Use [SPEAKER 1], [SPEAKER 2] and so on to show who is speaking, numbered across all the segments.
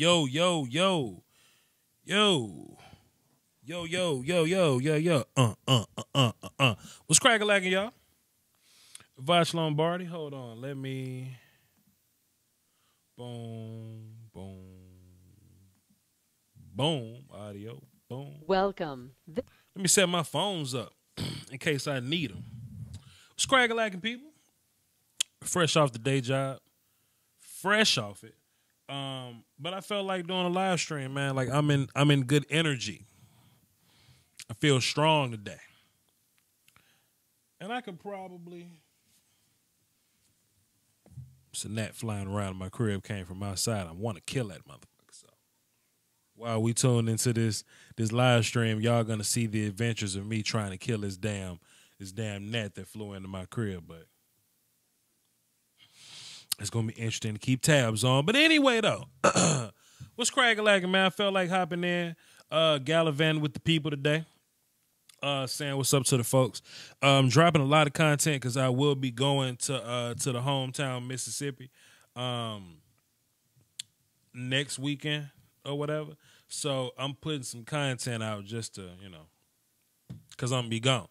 [SPEAKER 1] Yo, yo, yo, yo, yo, yo, yo, yo, yo, yo. What's cracking lacking, y'all? Vosh Lombardi. Hold on. Let me. Boom, boom, boom. Audio. Boom.
[SPEAKER 2] Welcome.
[SPEAKER 1] Let me set my phones up in case I need them. What's cracking lacking, people? Fresh off the day job. Fresh off it. But I felt like doing a live stream, man. Like I'm in good energy. I feel strong today. And I could probably it's a gnat flying around in my crib came from outside. I want to kill that motherfucker. So while we tune into this live stream, y'all gonna see the adventures of me trying to kill this damn gnat that flew into my crib, but it's going to be interesting to keep tabs on. But anyway, though, what's cracking lacking, man? I felt like hopping in, gallivanting with the people today, saying what's up to the folks. Dropping a lot of content because I will be going to the hometown, Mississippi, next weekend or whatever. So I'm putting some content out just to, because I'm going to be gone.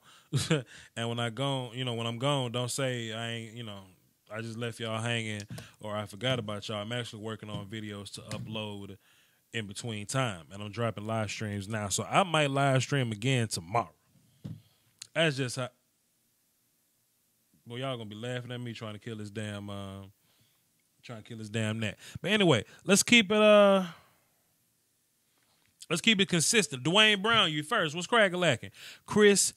[SPEAKER 1] And when I'm gone, don't say I ain't, I just left y'all hanging or I forgot about y'all. I'm actually working on videos to upload in between time. And I'm dropping live streams now. So I might live stream again tomorrow. That's just how. Well, y'all gonna be laughing at me trying to kill this damn gnat. But anyway, let's keep it consistent. Dwayne Brown, you first. What's cracking lacking? Chris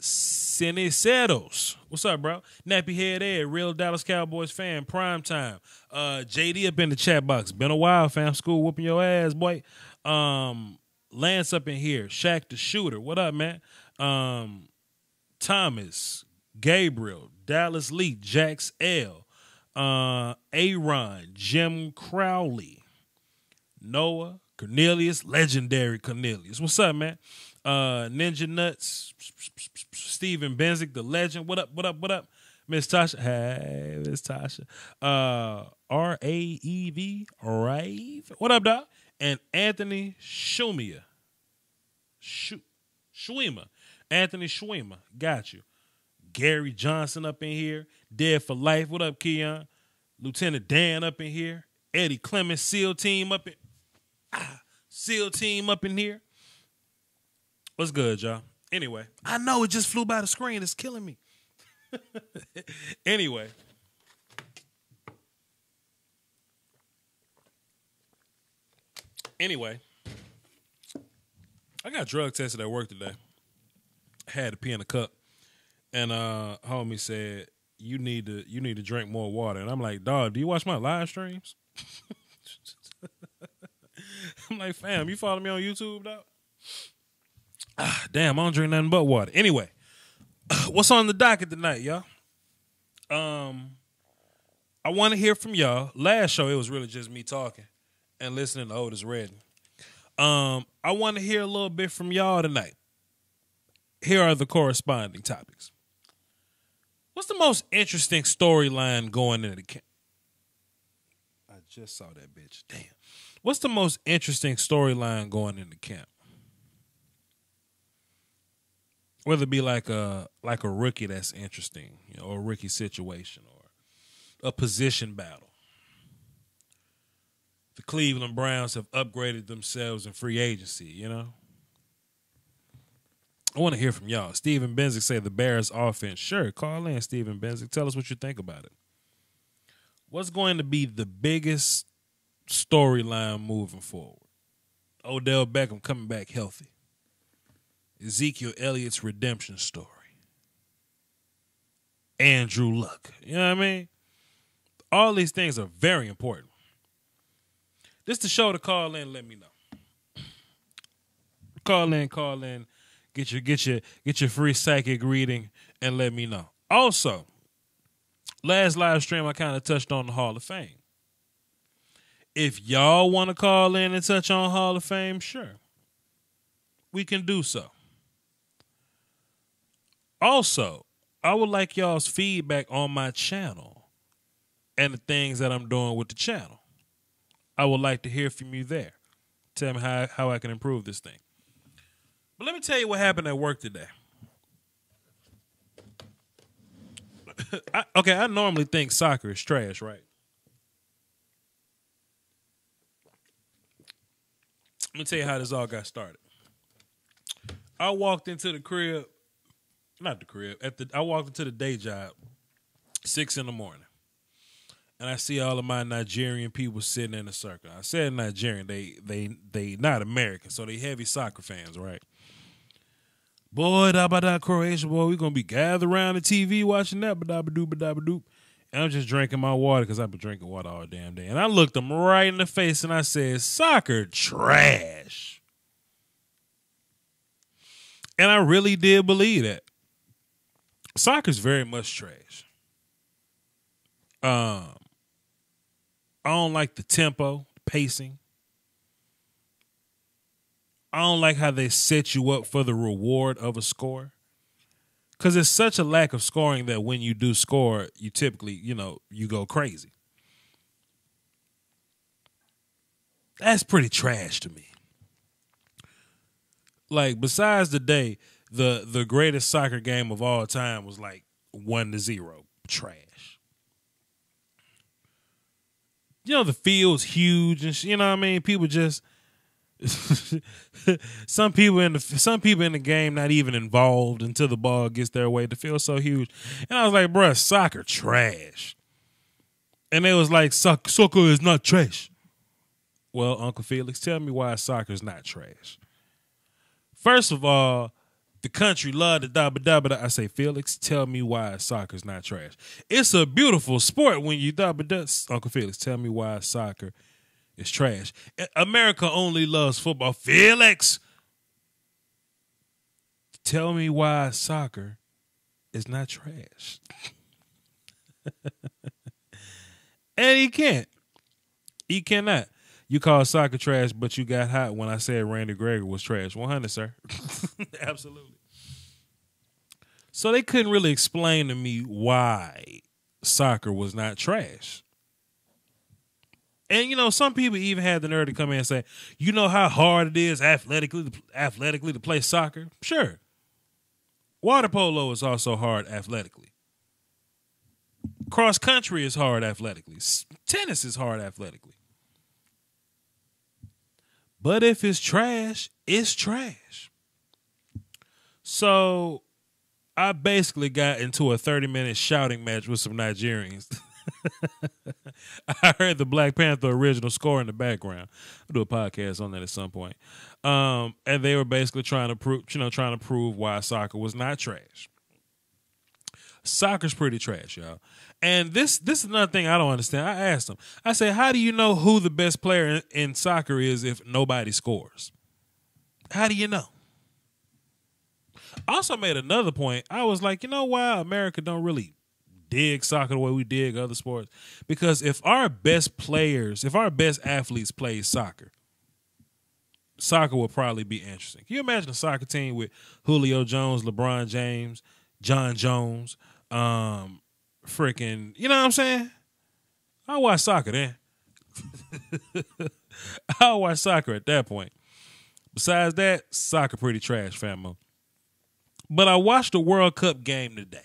[SPEAKER 1] Ceniceros. What's up, bro? Nappy Head Ed, real Dallas Cowboys fan, prime time. JD up in the chat box. Been a while, fam. School whooping your ass, boy. Lance up in here. Shaq the Shooter. What up, man? Thomas, Gabriel, Dallas Lee, Jax L, Aaron, Jim Crowley, Noah, Cornelius, legendary Cornelius. What's up, man? Ninja Nuts, Steven Benzick, the legend. What up, what up, what up? Miss Tasha. Hey, Miss Tasha. R-A-E-V, Rave. What up, dog? And Anthony Shumia. Schwima. Anthony Schwima. Got you. Gary Johnson up in here. Dead for Life. What up, Keon? Lieutenant Dan up in here. Eddie Clemens, SEAL team up in here. What's good, y'all? Anyway, I know it just flew by the screen. It's killing me. Anyway. I got drug tested at work today. Had to pee in a cup. And homie said, you need to drink more water. And I'm like, dog, do you watch my live streams? I'm like, fam, you follow me on YouTube, dog? Damn, I don't drink nothing but water. Anyway, what's on the docket tonight, y'all? I want to hear from y'all. Last show, it was really just me talking and listening to Otis Redding. I want to hear a little bit from y'all tonight. Here are the corresponding topics. What's the most interesting storyline going into the camp? I just saw that bitch. Damn. What's the most interesting storyline going into camp? Whether it be like a rookie that's interesting, or a rookie situation, or a position battle. The Cleveland Browns have upgraded themselves in free agency, I want to hear from y'all. Steven Benzick say the Bears offense. Sure, call in, Steven Benzick. Tell us what you think about it. What's going to be the biggest storyline moving forward? Odell Beckham coming back healthy. Ezekiel Elliott's redemption story. Andrew Luck. You know what I mean? All these things are very important. This is the show to call in and let me know. Call in. Get your free psychic reading and let me know. Also, last live stream, I kind of touched on the Hall of Fame. If y'all want to call in and touch on Hall of Fame, sure. We can do so. Also, I would like y'all's feedback on my channel and the things that I'm doing with the channel. I would like to hear from you there. Tell me how I can improve this thing. But let me tell you what happened at work today. I normally think soccer is trash, right? Let me tell you how this all got started. I walked into the crib, not the crib, I walked into the day job, 6 a.m, and I see all of my Nigerian people sitting in a circle. I said Nigerian, they not American, so they heavy soccer fans, right? Boy, da Croatia, boy, we gonna be gathered around the TV watching that, ba-da-ba-doop. And I'm just drinking my water because I've been drinking water all damn day. And I looked them right in the face and I said, soccer trash. And I really did believe that. Soccer's very much trash. I don't like the tempo, pacing. I don't like how they set you up for the reward of a score. Because it's such a lack of scoring that when you do score, you typically, you go crazy. That's pretty trash to me. Like, besides the day, the greatest soccer game of all time was like 1-0. Trash. The field's huge and you know what I mean? People just some people in the game not even involved until the ball gets their way. The field's so huge. And I was like, bruh, soccer trash. And they was like, soccer is not trash. Well, Uncle Felix, tell me why soccer is not trash. First of all, the country love the da-ba-da-ba-da. I say, Felix, tell me why soccer is not trash. It's a beautiful sport when you da-ba-da. Uncle Felix, tell me why soccer is trash. America only loves football. Felix, tell me why soccer is not trash. And he can't. He cannot. You call soccer trash, but you got hot when I said Randy Gregory was trash. 100, sir. Absolutely. So they couldn't really explain to me why soccer was not trash. And, some people even had the nerve to come in and say, you know how hard it is athletically to play soccer? Sure. Water polo is also hard athletically. Cross country is hard athletically. Tennis is hard athletically. But if it's trash, it's trash. So I basically got into a 30-minute shouting match with some Nigerians. I heard the Black Panther original score in the background. I'll do a podcast on that at some point. And they were basically trying to prove why soccer was not trash. Soccer's pretty trash, y'all. And this is another thing I don't understand. I asked them. I said, how do you know who the best player in soccer is if nobody scores? How do you know? I also made another point. I was like, you know why America don't really dig soccer the way we dig other sports? Because if our best athletes play soccer will probably be interesting. Can you imagine a soccer team with Julio Jones, LeBron James, John Jones, freaking, you know what I'm saying? I'll watch soccer then. I'll watch soccer at that point. Besides that, soccer pretty trash, famo. But I watched a World Cup game today.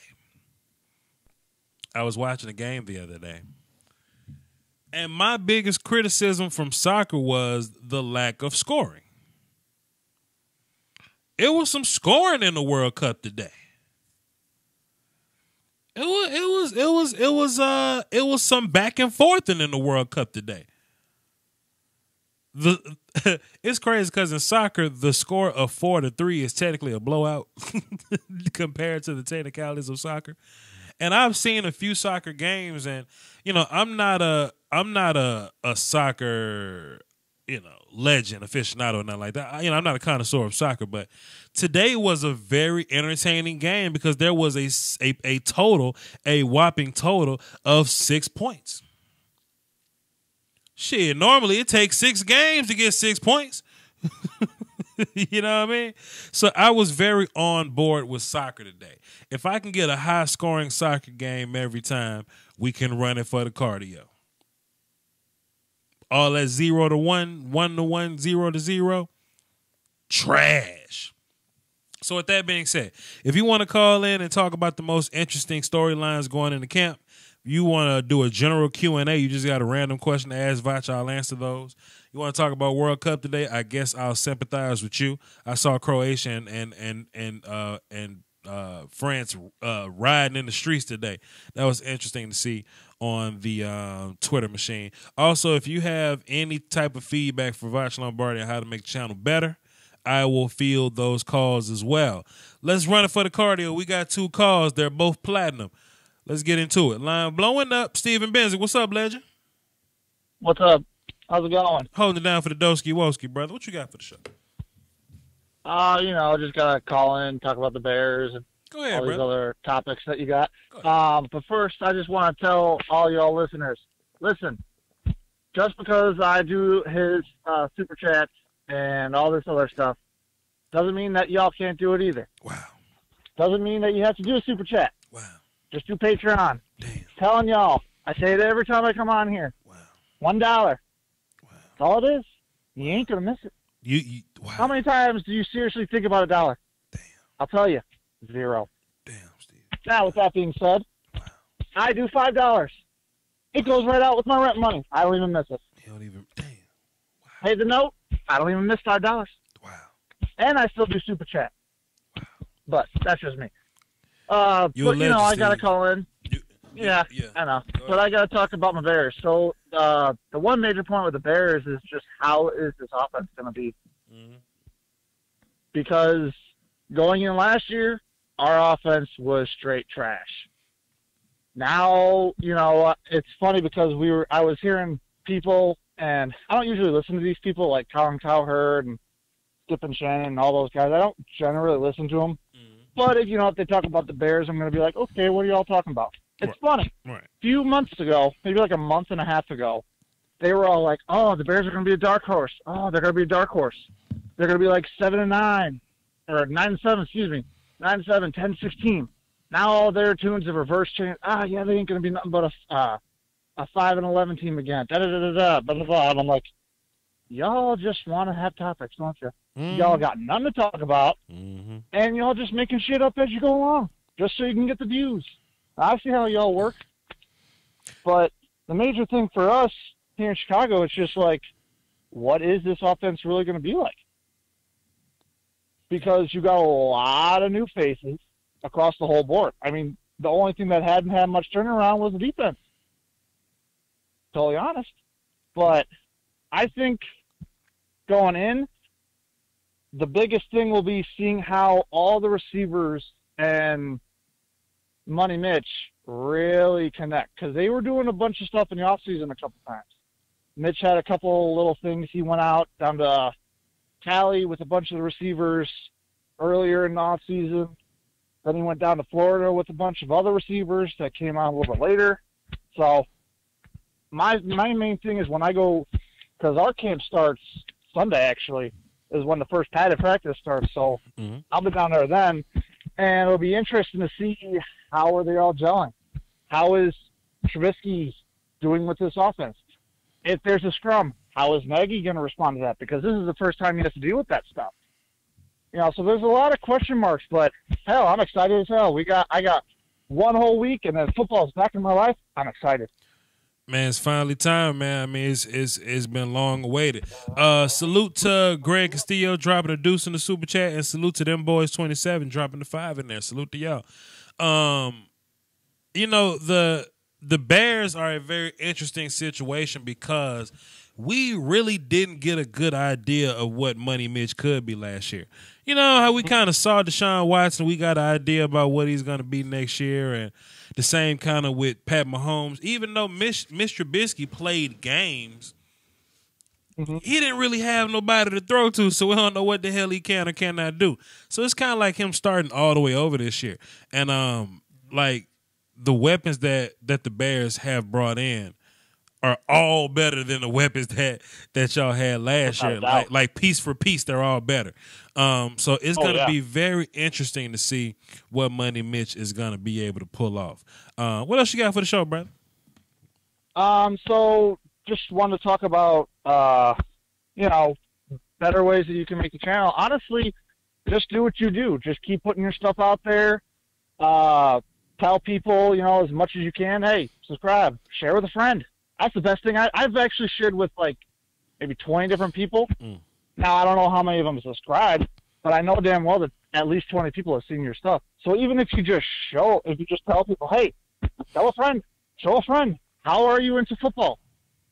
[SPEAKER 1] I was watching a game the other day. And my biggest criticism from soccer was the lack of scoring. It was some scoring in the World Cup today. It was some back and forth in the World Cup today. It's crazy because in soccer, the score of 4-3 is technically a blowout compared to the technicalities of soccer. And I've seen a few soccer games, and I'm not a soccer legend, aficionado, or nothing like that. I'm not a connoisseur of soccer, but today was a very entertaining game because there was a whopping total of 6 points. Shit, normally it takes 6 games to get 6 points. You know what I mean? So I was very on board with soccer today. If I can get a high-scoring soccer game every time, we can run it for the cardio. All that 0-1, 1-1, 0-0, trash. So with that being said, if you want to call in and talk about the most interesting storylines going into camp, you want to do a general Q&A, you just got a random question to ask Vach, I'll answer those. You want to talk about World Cup today, I guess I'll sympathize with you. I saw Croatia and France riding in the streets today. That was interesting to see on the Twitter machine. Also, if you have any type of feedback for Vach Lombardi on how to make the channel better, I will field those calls as well. Let's run it for the cardio. We got 2 calls. They're both platinum. Let's get into it. Line blowing up. Steven Benzick. What's up, legend?
[SPEAKER 2] What's up? How's it going?
[SPEAKER 1] Holding it down for the Doski Woski, brother. What you got for the show?
[SPEAKER 2] Just gotta call in, talk about the Bears and
[SPEAKER 1] Go ahead,
[SPEAKER 2] all these
[SPEAKER 1] brother.
[SPEAKER 2] other topics that you got. But first, I just want to tell all y'all listeners, listen, just because I do his super chats and all this other stuff doesn't mean that y'all can't do it either.
[SPEAKER 1] Wow.
[SPEAKER 2] Doesn't mean that you have to do a super chat.
[SPEAKER 1] Wow.
[SPEAKER 2] Just do Patreon.
[SPEAKER 1] Damn.
[SPEAKER 2] Telling y'all, I say it every time I come on here.
[SPEAKER 1] Wow.
[SPEAKER 2] $1.
[SPEAKER 1] Wow.
[SPEAKER 2] That's all it is. You ain't gonna miss it.
[SPEAKER 1] Wow.
[SPEAKER 2] How many times do you seriously think about $1?
[SPEAKER 1] Damn.
[SPEAKER 2] I'll tell you, 0.
[SPEAKER 1] Damn, Steve.
[SPEAKER 2] Now, with that being said,
[SPEAKER 1] Wow.
[SPEAKER 2] I do $5. It goes right out with my rent money. I don't even miss it.
[SPEAKER 1] You don't even. Damn. Wow.
[SPEAKER 2] Pay the note. I don't even miss $5.
[SPEAKER 1] Wow.
[SPEAKER 2] And I still do super chat.
[SPEAKER 1] Wow.
[SPEAKER 2] But that's just me.
[SPEAKER 1] You
[SPEAKER 2] but I gotta
[SPEAKER 1] Steve.
[SPEAKER 2] call in. Yeah, I know. But I gotta talk about my Bears. So the one major point with the Bears is just how is this offense gonna be?
[SPEAKER 1] Mm-hmm.
[SPEAKER 2] Because going in last year, our offense was straight trash. Now, it's funny because I was hearing people, and I don't usually listen to these people like Colin Cowherd and Skip and Shannon and all those guys. I don't generally listen to them.
[SPEAKER 1] Mm-hmm.
[SPEAKER 2] But if they talk about the Bears, I'm going to be like, okay, what are y'all talking about? It's funny.
[SPEAKER 1] Right.
[SPEAKER 2] A few months ago, maybe like a month and a half ago, they were all like, oh, the Bears are going to be a dark horse. Oh, they're going to be a dark horse. They're going to be like 7-9, or 9-7, excuse me, 9-7, 10-16. Now all their tunes have reverse changed. They ain't going to be nothing but a 5-11 team again. Da-da-da-da-da, blah, blah, blah. And I'm like, y'all just want to have topics, don't you? Mm-hmm. Y'all got nothing to talk about,
[SPEAKER 1] mm-hmm.
[SPEAKER 2] and y'all just making shit up as you go along, just so you can get the views. I see how y'all work. But the major thing for us here in Chicago, it's just like, what is this offense really going to be like? Because you got a lot of new faces across the whole board. I mean, the only thing that hadn't had much turnaround was the defense. Totally honest. But I think going in, the biggest thing will be seeing how all the receivers and Money Mitch really connect, because they were doing a bunch of stuff in the offseason a couple times. Mitch had a couple little things. He went out down to Cali with a bunch of the receivers earlier in the offseason. Then he went down to Florida with a bunch of other receivers that came out a little bit later. So my main thing is when I go, because our camp starts Sunday actually, is when the first padded practice starts. So I'll be down there then, and it'll be interesting to see how are they all gelling. How is Trubisky doing with this offense? If there's a scrum, how is Nagy going to respond to that? Because this is the first time he has to deal with that stuff. So there's a lot of question marks, but hell, I'm excited as hell. I got one whole week, and then football's back in my life. I'm excited.
[SPEAKER 1] Man, it's finally time, man. I mean, it's been long awaited. Salute to Greg Castillo dropping a deuce in the super chat, and salute to them boys 27 dropping the 5 in there. Salute to y'all. The Bears are a very interesting situation because we really didn't get a good idea of what Money Mitch could be last year. You know how we kind of saw Deshaun Watson, we got an idea about what he's going to be next year, and the same kind of with Pat Mahomes. Even though Mr. Trubisky played games,
[SPEAKER 2] Mm-hmm.
[SPEAKER 1] he didn't really have nobody to throw to, so we don't know what the hell he can or cannot do. So it's kind of like him starting all the way over this year. And like the weapons that the Bears have brought in are all better than the weapons that y'all had last year. Like piece for piece, they're all better. So it's gonna be very interesting to see what Money Mitch is gonna be able to pull off. What else you got for the show, brother?
[SPEAKER 2] So just wanted to talk about better ways that you can make the channel. Honestly, just do what you do. Just keep putting your stuff out there. Tell people, as much as you can. Hey, subscribe, share with a friend. That's the best thing. I've actually shared with like maybe 20 different people. Now, I don't know how many of them subscribed, but I know damn well that at least 20 people have seen your stuff. So even if you just tell people, hey, tell a friend, show a friend, how are you into football?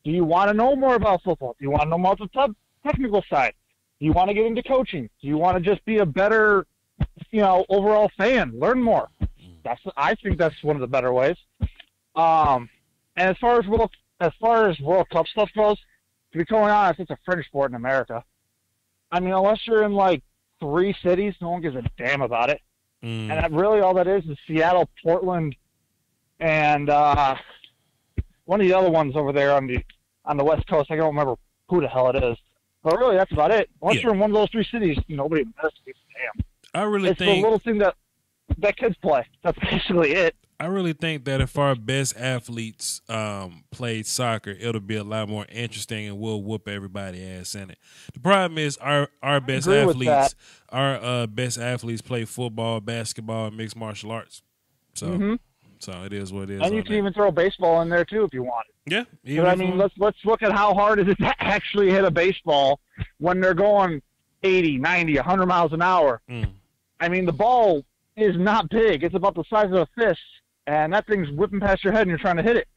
[SPEAKER 2] Do you want to know more about football? Do you want to know more about the technical side? Do you want to get into coaching? Do you want to just be a better, overall fan? Learn more. I think that's one of the better ways. And as far as World Cup stuff goes, to be totally honest, it's a fringe sport in America. I mean, unless you're in like 3 cities, no one gives a damn about it. And that really all that is Seattle, Portland, and one of the other ones over there on the West Coast. I don't remember who the hell it is. But really, that's about it. Once you're in one of those 3 cities, nobody gives a damn. It's the little thing that kids play. That's basically it.
[SPEAKER 1] I really think that if our best athletes played soccer, it'll be a lot more interesting and we'll whoop everybody's ass in it. The problem is our best athletes play football, basketball, and mixed martial arts. So so it is what it is.
[SPEAKER 2] And you can even throw baseball in there too if you want.
[SPEAKER 1] Yeah.
[SPEAKER 2] But I mean, let's look at how hard it is to actually hit a baseball when they're going 80, 90, 100 miles an hour. I mean, the ball is not big. It's about the size of a fist. And that thing's whipping past your head and you're trying to hit it.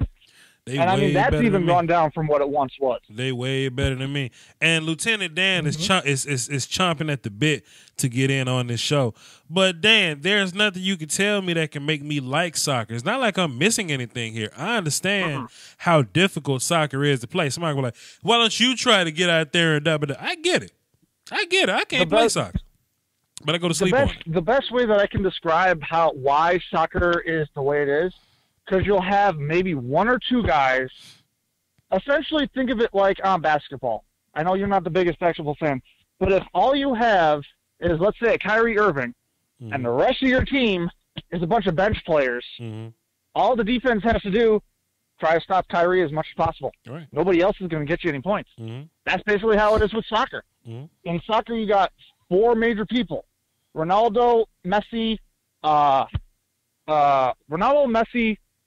[SPEAKER 2] That's even gone down from what it once was.
[SPEAKER 1] They way better than me. And Lieutenant Dan is chomping at the bit to get in on this show. But Dan, there's nothing you can tell me that can make me like soccer. It's not like I'm missing anything here. I understand how difficult soccer is to play. Somebody will be like, why don't you try to get out there and double it? I get it. I can't play soccer. But I go to sleep on it.
[SPEAKER 2] The best way that I can describe why soccer is the way it is, because you'll have maybe 1 or 2 guys. Essentially, think of it like basketball. I know you're not the biggest basketball fan, but if all you have is, let's say, Kyrie Irving, and the rest of your team is a bunch of bench players, all the defense has to do, try to stop Kyrie as much as possible.
[SPEAKER 1] Right.
[SPEAKER 2] Nobody else is going to get you any points. That's basically how it is with soccer. In soccer, you got 4 major people. Ronaldo, Messi,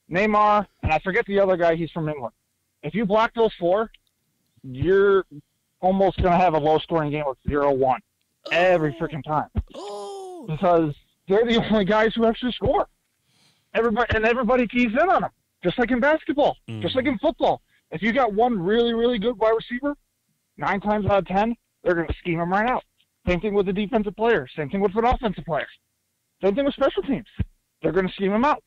[SPEAKER 2] Neymar, and I forget the other guy. He's from England. If you block those 4, you're almost going to have a low-scoring game with 0-1 every freaking time. Because they're the only guys who actually score. Everybody keys in on them, just like in basketball, just like in football. If you got one really, really good wide receiver, 9 times out of 10, they're going to scheme him right out. Same thing with the defensive player. Same thing with an offensive player. Same thing with special teams. They're going to scheme him out.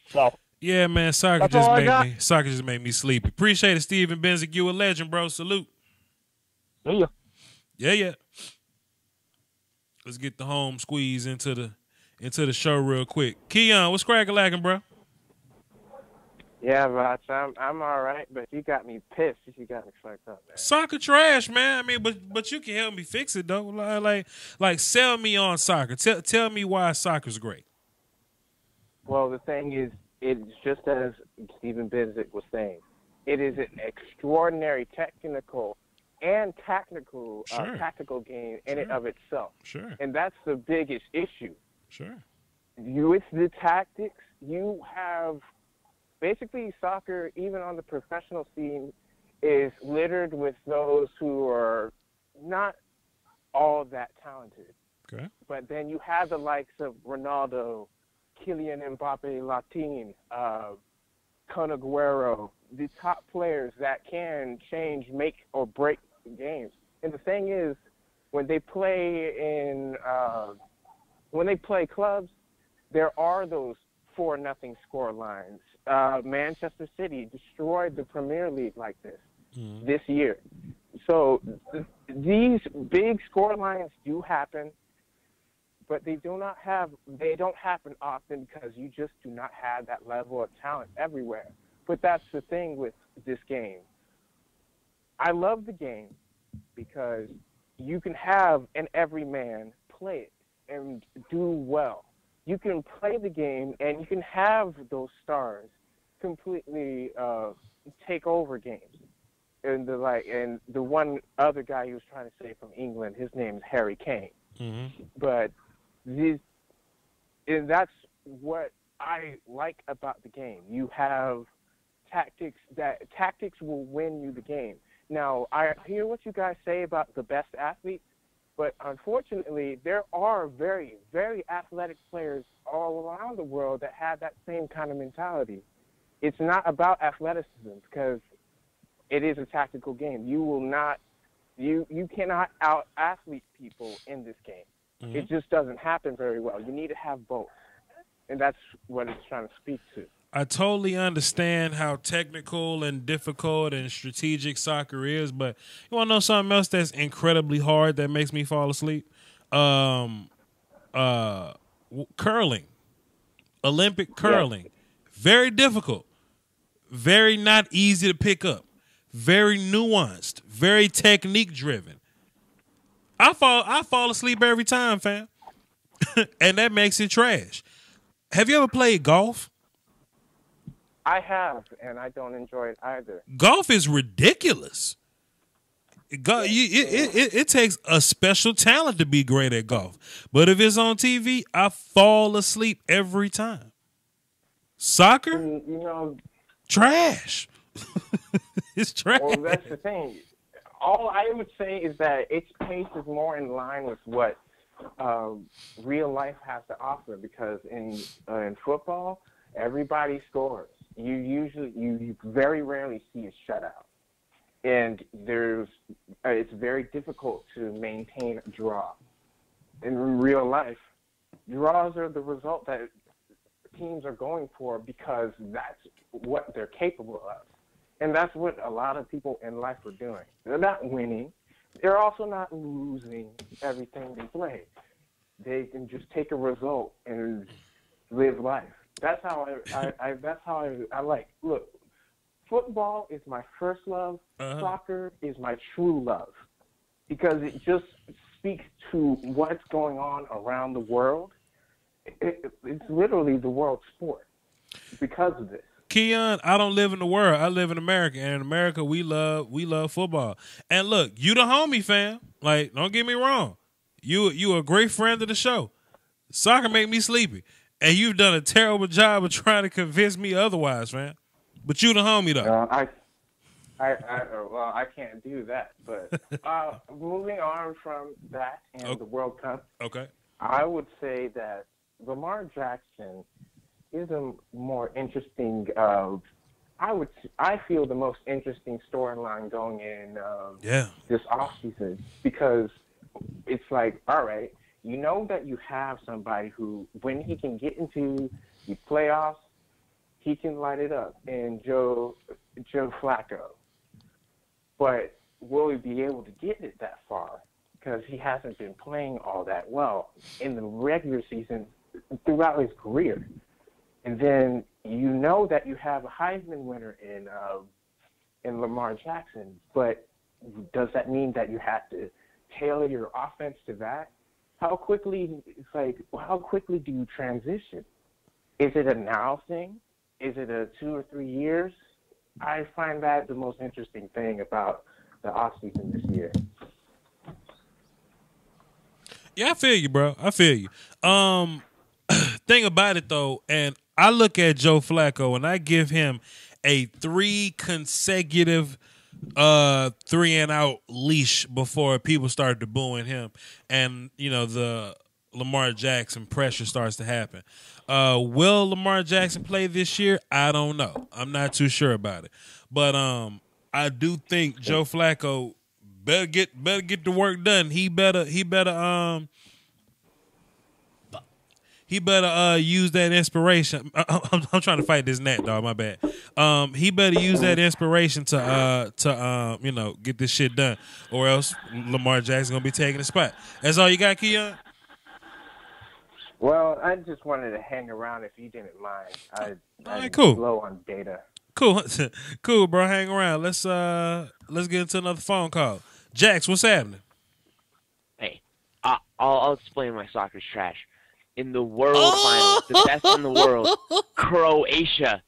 [SPEAKER 2] So
[SPEAKER 1] yeah, man, soccer just made me sleepy. Appreciate it, Steven Benzik. You a legend, bro. Salute.
[SPEAKER 2] See ya.
[SPEAKER 1] Yeah. Let's get the home squeeze into the show real quick. Keon, what's crackin', bro?
[SPEAKER 3] Yeah, Roch, I'm all right, but you got me pissed. You got me fucked up, man.
[SPEAKER 1] Soccer trash, man. I mean, but you can help me fix it though. Like sell me on soccer. Tell me why soccer's great.
[SPEAKER 3] Well, the thing is, it's just as Steven Benzik was saying. It is an extraordinary technical and tactical game in and of itself.
[SPEAKER 1] Sure.
[SPEAKER 3] And that's the biggest issue.
[SPEAKER 1] Sure.
[SPEAKER 3] With the tactics, you have basically soccer, even on the professional scene, is littered with those who are not all that talented.
[SPEAKER 1] Okay.
[SPEAKER 3] But then you have the likes of Ronaldo, Kylian Mbappe, Latin, Kun Aguero, the top players that can change, make, or break games. And the thing is, when they play clubs, there are those 4-0 score lines. Manchester City destroyed the Premier League like this year. So these big score lines do happen, but they don't happen often because you just do not have that level of talent everywhere. But that's the thing with this game. I love the game because you can have an everyman play it and do well. You can play the game and you can have those stars completely take over games. And the one other guy he was trying to say from England, his name is Harry Kane.
[SPEAKER 1] Mm-hmm.
[SPEAKER 3] But and that's what I like about the game. You have tactics will win you the game. Now, I hear what you guys say about the best athletes, but unfortunately, there are very, very athletic players all around the world that have that same kind of mentality. It's not about athleticism because it is a tactical game. You cannot out-athlete people in this game. Mm-hmm. It just doesn't happen very well. You need to have both, and that's what it's trying to speak to.
[SPEAKER 1] I totally understand how technical and difficult and strategic soccer is, but you want to know something else that's incredibly hard that makes me fall asleep? Curling, Olympic curling, yeah. Very difficult, very not easy to pick up, very nuanced, very technique driven. I fall asleep every time, fam, and that makes it trash. Have you ever played golf?
[SPEAKER 3] I have, and I don't enjoy it either.
[SPEAKER 1] Golf is ridiculous. It takes a special talent to be great at golf. But if it's on TV, I fall asleep every time. Soccer? Trash. It's trash.
[SPEAKER 3] Well, that's the thing. All I would say is that its pace is more in line with what real life has to offer, because in football, everybody scores. You very rarely see a shutout, and it's very difficult to maintain a draw. In real life, draws are the result that teams are going for because that's what they're capable of, and that's what a lot of people in life are doing. They're not winning. They're also not losing everything they play. They can just take a result and live life. That's how I like. Look, football is my first love. Uh-huh. Soccer is my true love because it just speaks to what's going on around the world. It's literally the world sport because of this.
[SPEAKER 1] Keon, I don't live in the world. I live in America, and in America, we love football. And look, you the homie, fam. Like, don't get me wrong. You a great friend of the show. Soccer make me sleepy. And you've done a terrible job of trying to convince me otherwise, man. But you the homie, though.
[SPEAKER 3] I can't do that. But moving on from that and the World Cup,
[SPEAKER 1] okay,
[SPEAKER 3] I would say that Lamar Jackson is a more interesting. I feel the most interesting storyline going in this offseason, because it's like, all right. You know that you have somebody who, when he can get into the playoffs, he can light it up, and Joe Flacco. But will he be able to get it that far? Because he hasn't been playing all that well in the regular season throughout his career. And then you know that you have a Heisman winner in Lamar Jackson, but does that mean that you have to tailor your offense to that? How quickly do you transition? Is it a now thing? Is it a 2 or 3 years? I find that the most interesting thing about the offseason this year.
[SPEAKER 1] Yeah, I feel you, bro. I feel you. Thing about it, though, and I look at Joe Flacco and I give him a 3 consecutive 3-and-out leash before people started to booing him, and the Lamar Jackson pressure starts to happen. Will Lamar Jackson play this year? I don't know. I'm not too sure about it, but I do think Joe Flacco better get the work done. He better he better use that inspiration. I'm trying to fight this gnat, dog. My bad. He better use that inspiration to get this shit done, or else Lamar Jackson gonna be taking the spot. That's all you got, Keon?
[SPEAKER 3] Well, I just wanted to hang around if you didn't mind.
[SPEAKER 1] All right,
[SPEAKER 3] I'm
[SPEAKER 1] cool.
[SPEAKER 3] low on data.
[SPEAKER 1] Cool, cool, bro. Hang around. Let's get into another phone call. Jax, what's happening?
[SPEAKER 4] Hey, I'll explain why soccer's trash. In the World Finals, the best in the world, Croatia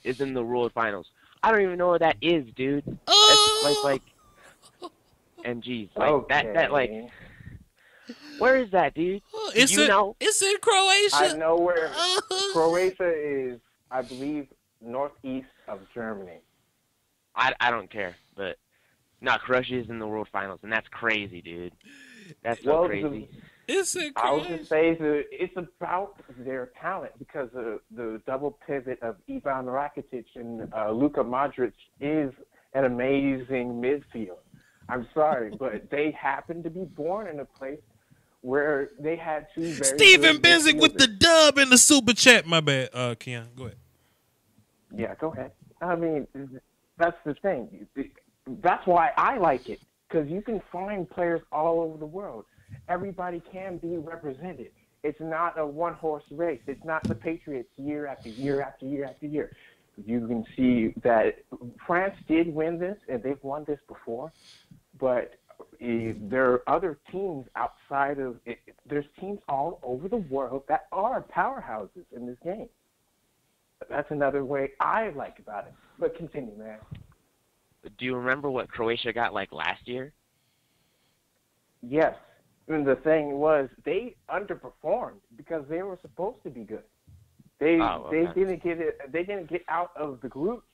[SPEAKER 4] is in the World Finals. I don't even know what that is, dude. That's like, and geez, like that like. Where is that, dude?
[SPEAKER 1] It's in Croatia.
[SPEAKER 3] I know where Croatia is. I believe northeast of Germany.
[SPEAKER 4] I don't care, but no, Croatia is in the World Finals, and that's crazy, dude. That's so crazy.
[SPEAKER 1] It's in Croatia.
[SPEAKER 3] I would just say it's about their talent because the double pivot of Ivan Rakitic and Luka Modric is an amazing midfield. I'm sorry, but they happen to be born in a place where they had two very
[SPEAKER 1] Steven
[SPEAKER 3] good
[SPEAKER 1] Benzic with the dub in the super chat. My bad, Keon. Go ahead.
[SPEAKER 3] Yeah, go ahead. I mean, that's the thing. That's why I like it, because you can find players all over the world. Everybody can be represented. It's not a one-horse race. It's not the Patriots year after year after year after year. You can see that France did win this, and they've won this before, but there are other teams outside of it. There's teams all over the world that are powerhouses in this game. That's another way I like about it. But continue, man.
[SPEAKER 4] Do you remember what Croatia got like last year?
[SPEAKER 3] Yes. And the thing was, they underperformed because they were supposed to be good. They didn't get it. They didn't get out of the group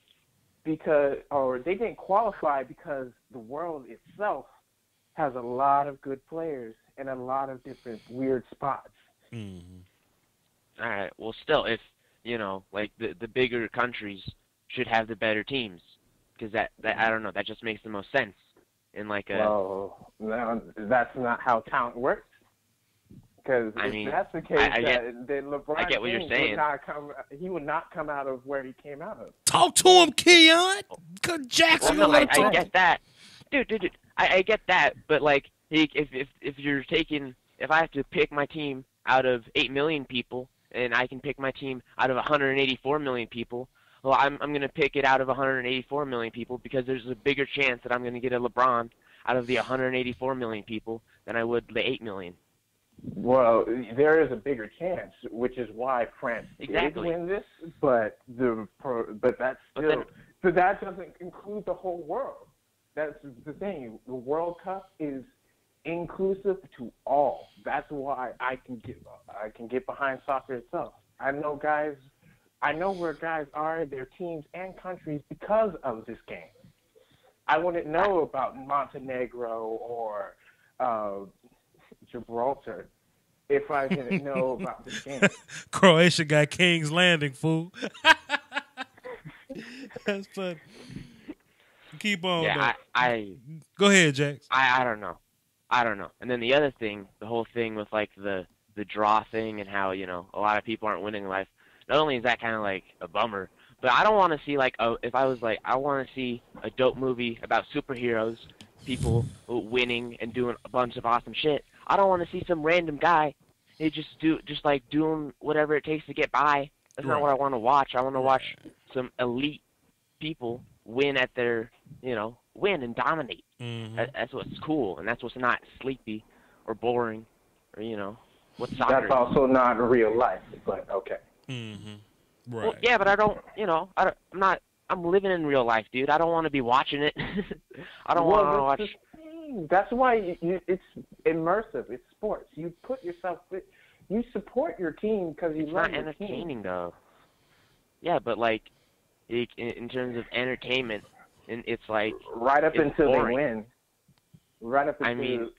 [SPEAKER 3] they didn't qualify because the world itself has a lot of good players and a lot of different weird spots.
[SPEAKER 4] Mm-hmm. All right. Well, still, if like the bigger countries should have the better teams, because that I don't know, that just makes the most sense. In like
[SPEAKER 3] no, that's not how talent works. Because if that's the case, then LeBron
[SPEAKER 4] I get what you're saying.
[SPEAKER 3] He would not come out of where he came out of.
[SPEAKER 1] Talk to him, Keon. Jackson,
[SPEAKER 4] I get that, dude. I get that, but like, if you're taking, if I have to pick my team out of 8 million people, and I can pick my team out of 184 million people, well, I'm going to pick it out of 184 million people because there's a bigger chance that I'm going to get a LeBron out of the 184 million people than I would the 8 million.
[SPEAKER 3] Well, there is a bigger chance, which is why France did win this, but that doesn't include the whole world. That's the thing. The World Cup is inclusive to all. That's why I can get behind soccer itself. I know where guys are, their teams and countries because of this game. I wouldn't know about Montenegro or Gibraltar if I didn't know about this game.
[SPEAKER 1] Croatia got King's Landing, fool. That's funny. Keep on.
[SPEAKER 4] Yeah,
[SPEAKER 1] go ahead, Jax.
[SPEAKER 4] I don't know. And then the other thing, the whole thing with like the draw thing and how a lot of people aren't winning in life. Not only is that kind of like a bummer, but I don't want to see like if I was like I want to see a dope movie about superheroes, people winning and doing a bunch of awesome shit. I don't want to see some random guy just like doing whatever it takes to get by. That's not what I want to watch. I want to watch some elite people win at their win and dominate. Mm-hmm. That's what's cool, and that's what's not sleepy or boring or what soccer.
[SPEAKER 3] That's also not real life, but okay.
[SPEAKER 1] Mm-hmm. Right.
[SPEAKER 4] Well, yeah, but I don't. I'm living in real life, dude. I don't want to be watching it. I don't want to watch.
[SPEAKER 3] That's why it's immersive. It's sports. You put yourself. You support your team because you love your team.
[SPEAKER 4] It's not entertaining though. Yeah, but like, in terms of entertainment, and it's like
[SPEAKER 3] right up until
[SPEAKER 4] boring.
[SPEAKER 3] They win. Right up until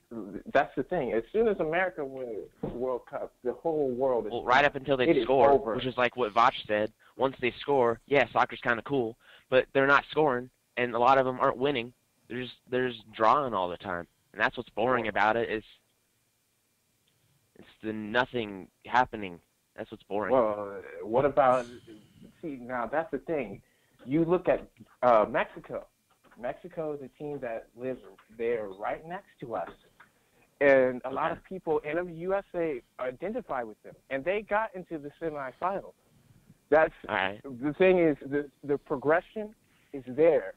[SPEAKER 3] that's the thing. As soon as America wins the World Cup, the whole world is
[SPEAKER 4] right up until they score, which is like what Vach said. Once they score, yeah, soccer's kind of cool, but they're not scoring, and a lot of them aren't winning. They're just drawing all the time, and that's what's boring about it. It's than nothing happening. That's what's boring.
[SPEAKER 3] Well, what about? See, now that's the thing. You look at Mexico. Mexico is a team that lives there right next to us, and a lot of people in the USA identify with them, and they got into the semifinals. That's
[SPEAKER 4] All right.
[SPEAKER 3] the thing is the progression is there.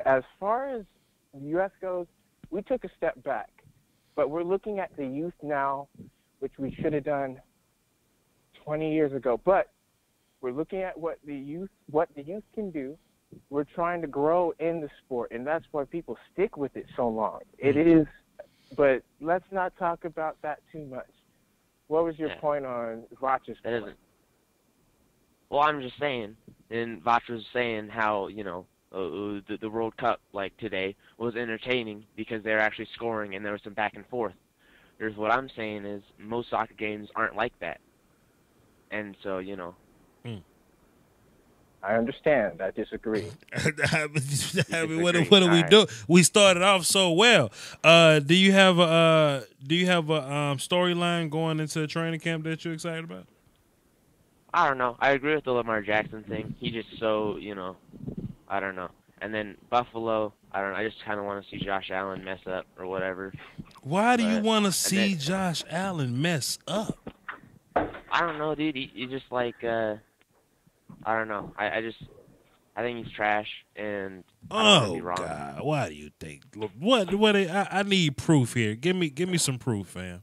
[SPEAKER 3] As far as the U.S. goes, we took a step back, but we're looking at the youth now, which we should have done 20 years ago. But we're looking at what the youth can do. We're trying to grow in the sport, and that's why people stick with it so long. It is, but let's not talk about that too much. What was your point on Vacha's
[SPEAKER 4] That
[SPEAKER 3] point?
[SPEAKER 4] isn't. Well, I'm just saying, and Vacha was saying how, the World Cup, like today, was entertaining because they were actually scoring and there was some back and forth. Here's what I'm saying is most soccer games aren't like that. And so,
[SPEAKER 3] I understand. I disagree.
[SPEAKER 1] I mean, what do we do? We started off so well. Do you have a storyline going into the training camp that you're excited about?
[SPEAKER 4] I don't know. I agree with the Lamar Jackson thing. He just so, I don't know. And then Buffalo, I don't know. I just kind of want to see Josh Allen mess up or whatever.
[SPEAKER 1] Why do you want to see Josh Allen mess up?
[SPEAKER 4] I don't know, dude. He just like, I don't know. I think he's trash, and I don't wanna be wrong.
[SPEAKER 1] God, why do you think? Look, what? I need proof here. Give me some proof, fam.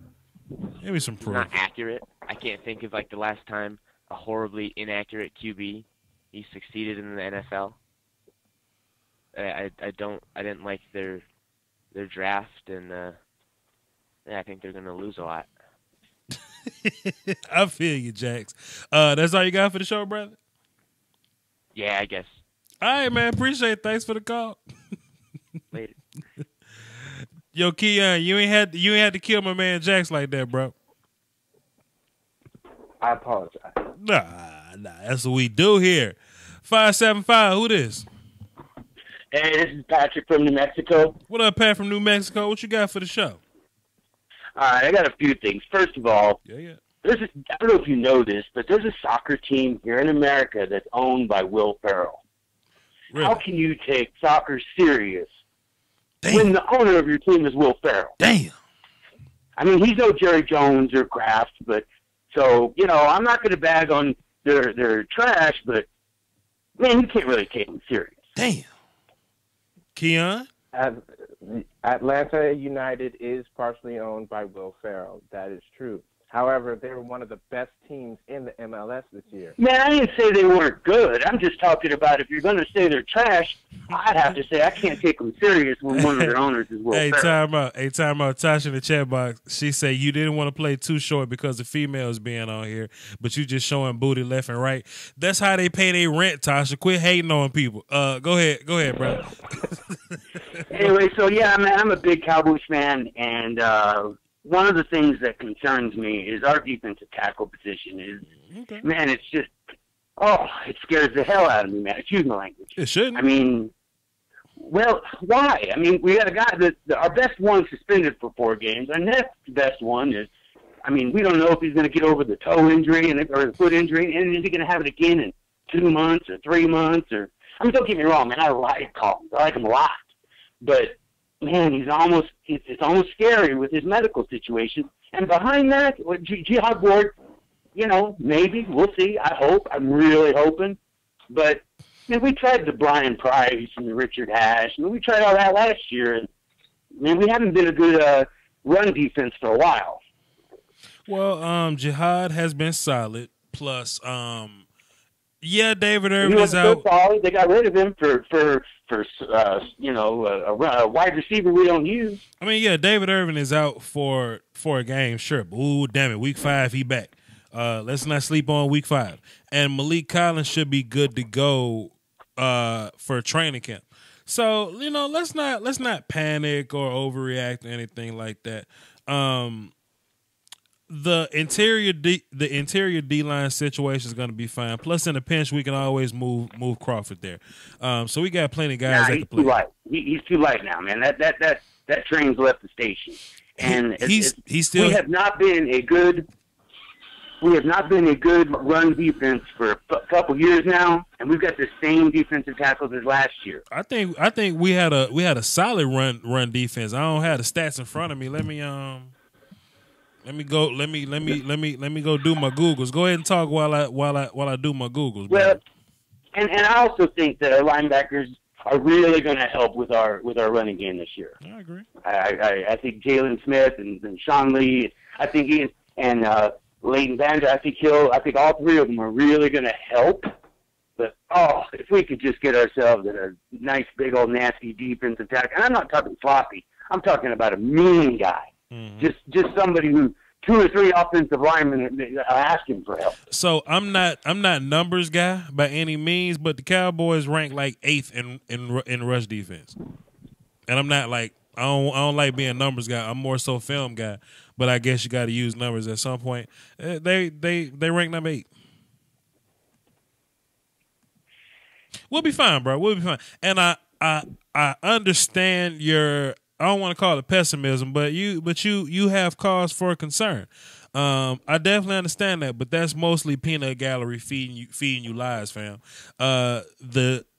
[SPEAKER 1] Give me some
[SPEAKER 4] He's
[SPEAKER 1] proof.
[SPEAKER 4] not accurate. I can't think of like the last time a horribly inaccurate QB he succeeded in the NFL. I didn't like their draft, and I think they're gonna lose a lot.
[SPEAKER 1] I feel you, Jax. That's all you got for the show, brother?
[SPEAKER 4] Yeah, I guess.
[SPEAKER 1] All right, man. Appreciate it. Thanks for the call.
[SPEAKER 4] Later.
[SPEAKER 1] Yo, Keon, you ain't had to kill my man Jax like that, bro.
[SPEAKER 3] I apologize.
[SPEAKER 1] Nah, that's what we do here. 575, who this?
[SPEAKER 5] Hey, this is Patrick from New Mexico.
[SPEAKER 1] What up, Pat from New Mexico? What you got for the show?
[SPEAKER 5] All right, I got a few things. First of all,
[SPEAKER 1] Yeah.
[SPEAKER 5] I don't know if you know this, but there's a soccer team here in America that's owned by Will Ferrell.
[SPEAKER 1] Really?
[SPEAKER 5] How can you take soccer serious
[SPEAKER 1] Damn.
[SPEAKER 5] when the owner of your team is Will Ferrell?
[SPEAKER 1] Damn.
[SPEAKER 5] I mean, he's no Jerry Jones or Kraft, but so, I'm not going to bag on their trash, but, man, you can't really take them serious.
[SPEAKER 1] Damn. Keon?
[SPEAKER 3] Atlanta United is partially owned by Will Ferrell. That is true. However, they were one of the best teams in the MLS this year.
[SPEAKER 5] Man, I didn't say they weren't good. I'm just talking about if you're going to say they're trash, I'd have to say I can't take them serious when one of their owners is Will Ferrell.
[SPEAKER 1] Time out. Tasha in the chat box, she said you didn't want to play too short because the females being on here, but you just showing booty left and right. That's how they pay their rent, Tasha. Quit hating on people. Go ahead, bro.
[SPEAKER 5] Anyway, so yeah, man, I'm a big Cowboys fan, and one of the things that concerns me is our defensive tackle position is, man, it's just, it scares the hell out of me, man. Excuse my language.
[SPEAKER 1] It shouldn't.
[SPEAKER 5] I mean, well, why? I mean, we got a guy our best one suspended for 4 games. Our next best one is, I mean, we don't know if he's going to get over the toe injury or the foot injury, and is he going to have it again in 2 months or 3 months? I mean, don't get me wrong, man. I like Collins. I like him a lot. But, man, it's almost scary with his medical situation. And behind that, Jihad Ward, maybe. We'll see. I hope. I'm really hoping. But, man, we tried the Brian Price and the Richard Hash. I mean, we tried all that last year. And, man, we haven't been a good run defense for a while.
[SPEAKER 1] Well, Jihad has been solid. Plus, David Irvin is out.
[SPEAKER 5] Solid. They got rid of him for a wide receiver we don't use.
[SPEAKER 1] I mean, David Irvin is out for a game, sure. But ooh, damn it, week 5 he back. Let's not sleep on week 5. And Malik Collins should be good to go for training camp. So let's not panic or overreact or anything like that. The interior D-line situation is going to be fine. Plus, in a pinch, we can always move Crawford there. So we got plenty of guys that can play.
[SPEAKER 5] Too light. He's too light now, man. That train's left the station. And
[SPEAKER 1] he's still.
[SPEAKER 5] we have not been a good run defense for a couple years now, and we've got the same defensive tackles as last year.
[SPEAKER 1] I think we had a solid run defense. I don't have the stats in front of me. Let me go do my Googles. Go ahead and talk while I do my Googles.
[SPEAKER 5] Well, and I also think that our linebackers are really going to help with our running game this year.
[SPEAKER 1] I agree.
[SPEAKER 5] I think Jalen Smith and Sean Lee, I think he and Leighton Vander, I think all three of them are really going to help. But if we could just get ourselves a nice big old nasty defensive tackle, and I'm not talking floppy, I'm talking about a mean guy, just somebody who 2 or 3 offensive linemen are asking for help.
[SPEAKER 1] So I'm not numbers guy by any means, but the Cowboys rank like 8th in rush defense, and I'm not like I don't like being numbers guy. I'm more so film guy, but I guess you got to use numbers at some point. They rank number 8. We'll be fine, bro. We'll be fine. And I understand your. I don't want to call it pessimism, but you have cause for concern. I definitely understand that, but that's mostly peanut gallery feeding you lies, fam.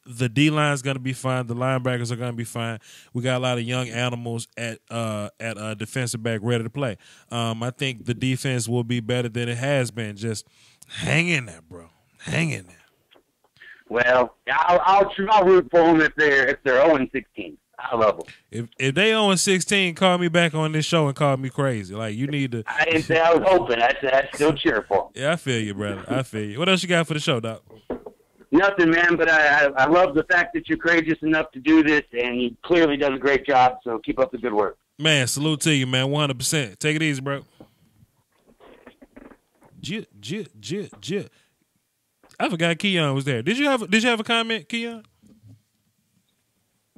[SPEAKER 1] The D line's gonna be fine. The linebackers are gonna be fine. We got a lot of young animals at defensive back ready to play. I think the defense will be better than it has been. Just hang in there, bro. Hang in there.
[SPEAKER 5] Well, I'll root for them if they're 0-16. I love them.
[SPEAKER 1] If they 0-16, call me back on this show and call me crazy. Like, you need to.
[SPEAKER 5] I didn't say I was hoping. I said I'd still cheer for them.
[SPEAKER 1] Yeah, I feel you, brother. I feel you. What else you got for the show, Doc?
[SPEAKER 5] Nothing, man. But I love the fact that you're courageous enough to do this, and you clearly done a great job. So keep up the good work.
[SPEAKER 1] Man, salute to you, man. 100%. Take it easy, bro. I forgot Keon was there. Did you have a comment, Keon?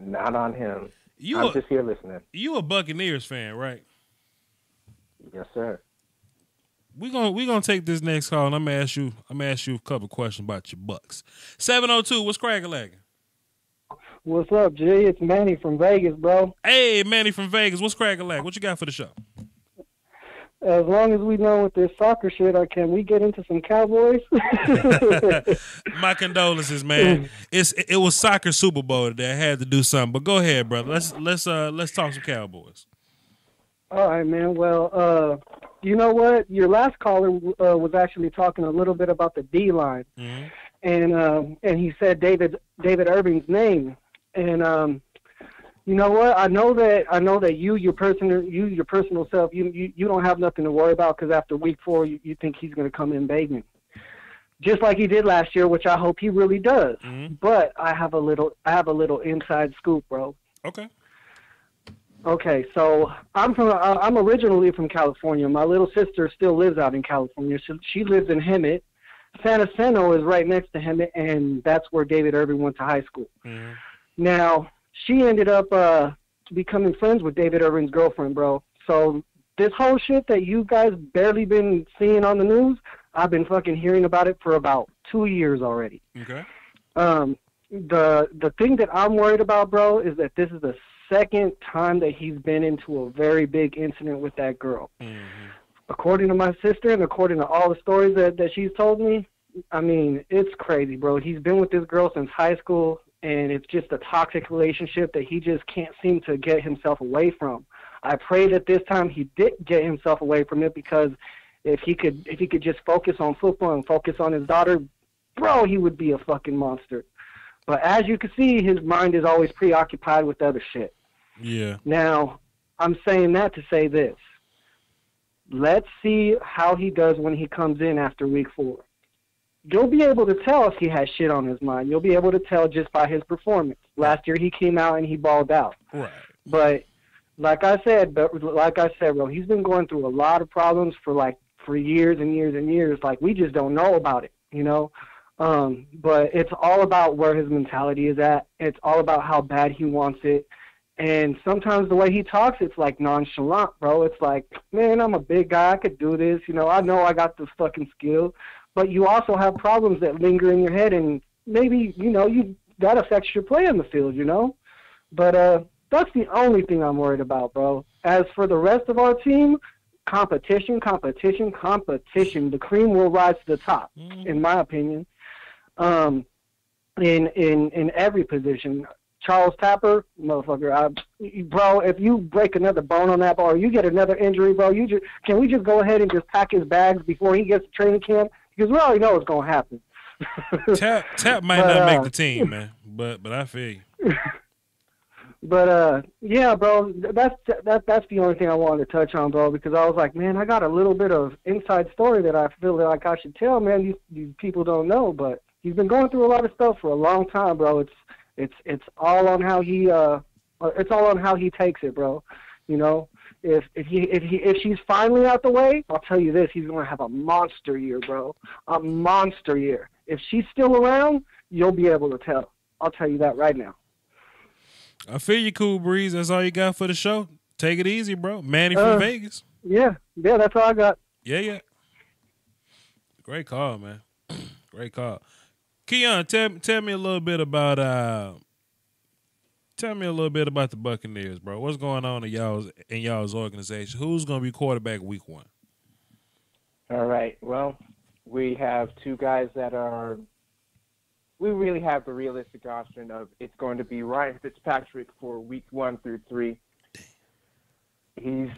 [SPEAKER 3] Not on him. I'm just here listening.
[SPEAKER 1] You a Buccaneers fan, right?
[SPEAKER 3] Yes, sir.
[SPEAKER 1] We gonna take this next call, and I'm gonna ask you a couple questions about your Bucks. 702, what's cracking lagging?
[SPEAKER 6] What's up, G? It's Manny from Vegas, bro.
[SPEAKER 1] Hey, Manny from Vegas, what's cracking lagging? What you got for the show?
[SPEAKER 6] As long as we know with this soccer shit, can we get into some Cowboys?
[SPEAKER 1] My condolences, man. It was soccer Super Bowl today. I had to do something, but go ahead, brother. Let's talk some Cowboys.
[SPEAKER 6] All right, man. Well, you know what? Your last caller was actually talking a little bit about the D line, and he said David Irving's name, and you know what? I know that your personal self, you don't have nothing to worry about because after week 4, you think he's going to come in begging, just like he did last year, which I hope he really does. But I have a little inside scoop, bro. Okay, so I'm originally from California. My little sister still lives out in California. She lives in Hemet. San Jacinto is right next to Hemet, and that's where David Irving went to high school. Now, she ended up becoming friends with David Irving's girlfriend, bro. So this whole shit that you guys barely been seeing on the news, I've been fucking hearing about it for about 2 years already.
[SPEAKER 1] Okay.
[SPEAKER 6] The thing that I'm worried about, bro, is that this is the second time that he's been into a very big incident with that girl. According to my sister and according to all the stories that she's told me, I mean, it's crazy, bro. He's been with this girl since high school, and it's just a toxic relationship that he just can't seem to get himself away from. I pray that this time he did get himself away from it, because if he could just focus on football and focus on his daughter, bro, he would be a fucking monster. But as you can see, his mind is always preoccupied with other shit.
[SPEAKER 1] Yeah.
[SPEAKER 6] Now, I'm saying that to say this. Let's see how he does when he comes in after week 4. You'll be able to tell if he has shit on his mind. You'll be able to tell just by his performance. Last year he came out and he balled out.
[SPEAKER 1] Right.
[SPEAKER 6] But like I said, bro, he's been going through a lot of problems for years and years and years. Like, we just don't know about it, you know? But it's all about where his mentality is at. It's all about how bad he wants it. And sometimes the way he talks, it's like nonchalant, bro. It's like, man, I'm a big guy. I could do this. You know I got this fucking skill. But you also have problems that linger in your head, and maybe, you know, that affects your play on the field, you know? But that's the only thing I'm worried about, bro. As for the rest of our team, competition. The cream will rise to the top, in my opinion. In every position. Charles Tapper, motherfucker, bro, if you break another bone on that ball or you get another injury, bro, can we just go ahead and just pack his bags before he gets to training camp? Because we already know what's going to happen.
[SPEAKER 1] Tap might not make the team, man, but I feel you.
[SPEAKER 6] But yeah, bro, that's the only thing I wanted to touch on, bro, because I was like, man, I got a little bit of inside story that I feel like I should tell, man. These people don't know, but he's been going through a lot of stuff for a long time, bro. It's all on how he takes it, bro. You know, if she's finally out the way, I'll tell you this, he's gonna have a monster year, bro. A monster year. If she's still around, you'll be able to tell. I'll tell you that right now.
[SPEAKER 1] I feel you, Cool Breeze. That's all you got for the show. Take it easy, bro. Manny from Vegas.
[SPEAKER 6] Yeah, that's all I got.
[SPEAKER 1] Yeah. Great call, man. Great call. Keon, tell me a little bit about the Buccaneers, bro. What's going on in y'all's organization? Who's going to be quarterback week 1?
[SPEAKER 3] All right. Well, we have two guys that are. We really have the realistic option of it's going to be Ryan Fitzpatrick for week 1 through 3. He's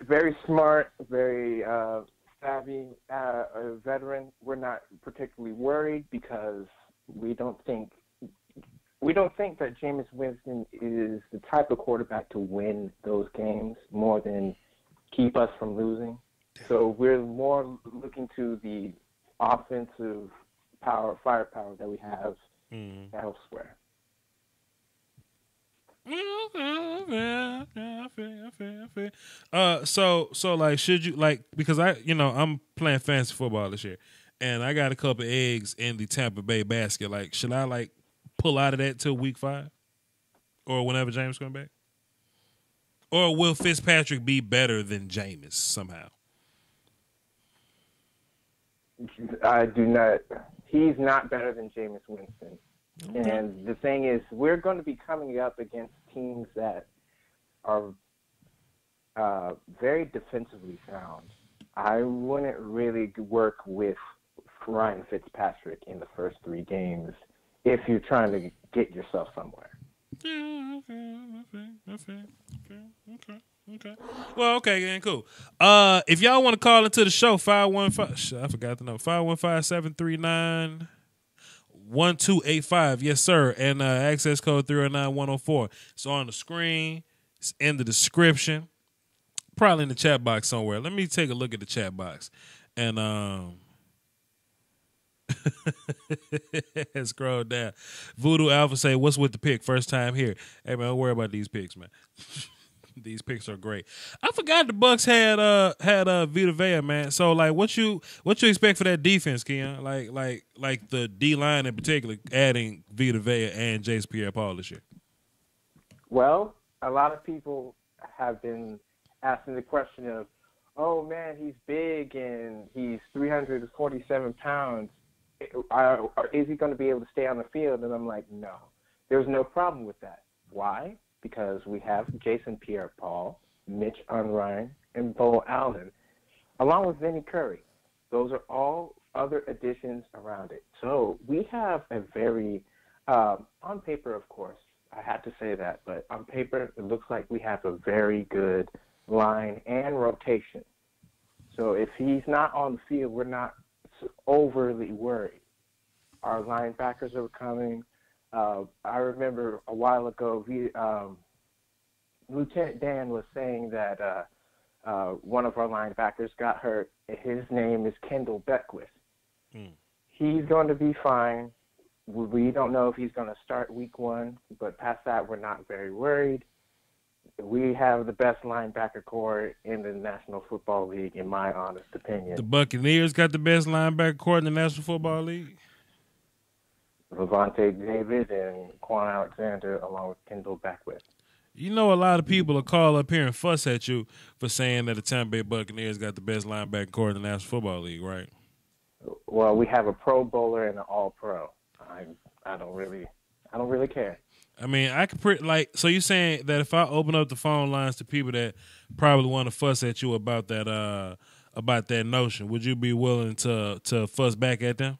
[SPEAKER 3] very smart, very savvy, a veteran. We're not particularly worried because we don't think that Jameis Winston is the type of quarterback to win those games more than keep us from losing. So we're more looking to the offensive firepower that we have elsewhere.
[SPEAKER 1] Okay. So like, should you like, because I'm playing fantasy football this year, and I got a couple of eggs in the Tampa Bay basket. Like, should I like pull out of that till week 5, or whenever James comes back, or will Fitzpatrick be better than Jameis somehow?
[SPEAKER 3] I do not. He's not better than Jameis Winston. Okay. And the thing is, we're going to be coming up against teams that are very defensively sound. I wouldn't really work with Ryan Fitzpatrick in the first 3 games if you're trying to get yourself somewhere.
[SPEAKER 1] Yeah, okay. Well, okay, then cool. If y'all want to call into the show, 515, I forgot the number, 515-739-1285. Yes, sir. And access code 309104. It's on the screen. It's in the description. Probably in the chat box somewhere. Let me take a look at the chat box. And scroll down. Voodoo Alpha say, what's with the pick? First time here. Hey, man, don't worry about these picks, man. These picks are great. I forgot the Bucks had Vita Vea, man. So like, what you expect for that defense, Keon? Like the D line in particular, adding Vita Vea and Jace Pierre-Paul this year.
[SPEAKER 3] Well, a lot of people have been asking the question of, oh man, he's big and he's 347 pounds. Is he going to be able to stay on the field? And I'm like, no. There's no problem with that. Why? Because we have Jason Pierre-Paul, Mitch Unrein, and Bo Allen, along with Vinny Curry. Those are all other additions around it. So we have a very, on paper, of course, I had to say that, but on paper, it looks like we have a very good line and rotation. So if he's not on the field, we're not overly worried. Our linebackers are coming. I remember a while ago, Lieutenant Dan was saying that one of our linebackers got hurt. His name is Kendall Beckwith. He's going to be fine. We don't know if he's going to start week 1, but past that, we're not very worried. We have the best linebacker core in the National Football League, in my honest opinion.
[SPEAKER 1] The Buccaneers got the best linebacker core in the National Football League?
[SPEAKER 3] Levante David and Quan Alexander, along with Kendall Beckwith.
[SPEAKER 1] You know, a lot of people will call up here and fuss at you for saying that the Tampa Bay Buccaneers got the best linebacker core in the National Football League, right?
[SPEAKER 3] Well, we have a Pro Bowler and an All-Pro. I don't really care.
[SPEAKER 1] I mean, I could so you're saying that if I open up the phone lines to people that probably want to fuss at you about that notion, would you be willing to fuss back at them?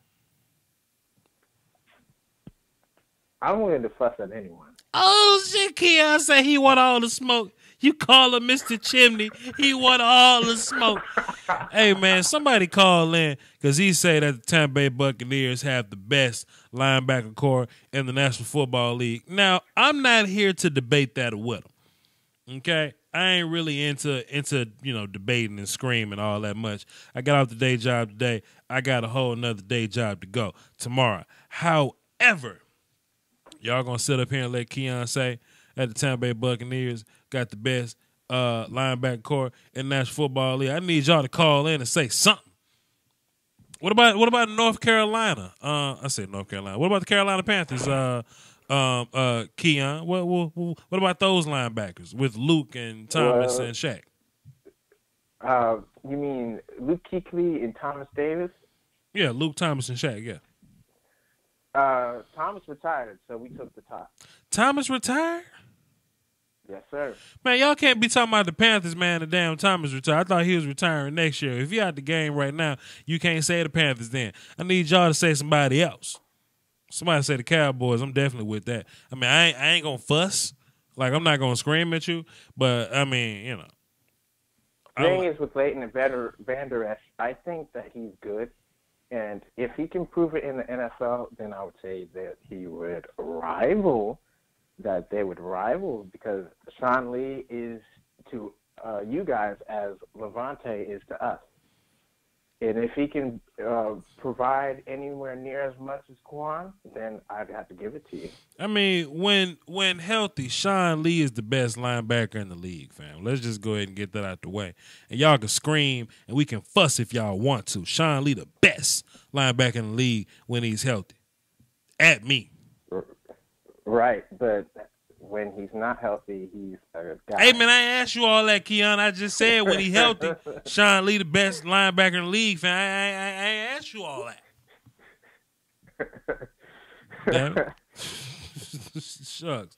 [SPEAKER 3] I'm willing to fuss at anyone.
[SPEAKER 1] Oh shit, Keon said he want all the smoke. You call him Mr. Chimney. He want all the smoke. Hey, man, somebody call in because he say that the Tampa Bay Buccaneers have the best linebacker core in the National Football League. Now, I'm not here to debate that with him, okay? I ain't really into debating and screaming all that much. I got off the day job today. I got a whole another day job to go tomorrow. However, y'all going to sit up here and let Keon say that the Tampa Bay Buccaneers got the best linebacker core in the National Football League. I need y'all to call in and say something. What about North Carolina? I said North Carolina. What about the Carolina Panthers? Keon. What about those linebackers with Luke and Thomas and Shaq?
[SPEAKER 3] You mean Luke Kuechly and Thomas Davis?
[SPEAKER 1] Yeah, Luke, Thomas, and Shaq. Yeah.
[SPEAKER 3] Thomas retired, so we took the top.
[SPEAKER 1] Thomas retired?
[SPEAKER 3] Yes, sir.
[SPEAKER 1] Man, y'all can't be talking about the Panthers, man. The damn Thomas retired. I thought he was retiring next year. If you're out the game right now, you can't say the Panthers then. I need y'all to say somebody else. Somebody say the Cowboys. I'm definitely with that. I mean, I ain't going to fuss. Like, I'm not going to scream at you. But, I mean, you know.
[SPEAKER 3] The thing is with Leighton and Vander Esch, I think that he's good. And if he can prove it in the NFL, then I would say that they would rival because Sean Lee is to you guys as Levante is to us. And if he can provide anywhere near as much as Quan, then I'd have to give it to you. I
[SPEAKER 1] mean, when healthy, Sean Lee is the best linebacker in the league, fam. Let's just go ahead and get that out the way. And y'all can scream and we can fuss if y'all want to. Sean Lee, the best linebacker in the league when he's healthy. At me.
[SPEAKER 3] Right, but when he's not healthy, he's a guy.
[SPEAKER 1] Hey, man, I ain't asked you all that, Keon. I just said when he's healthy, Sean Lee the best linebacker in the league, fam. I ain't asked you all that. Damn it. Shucks.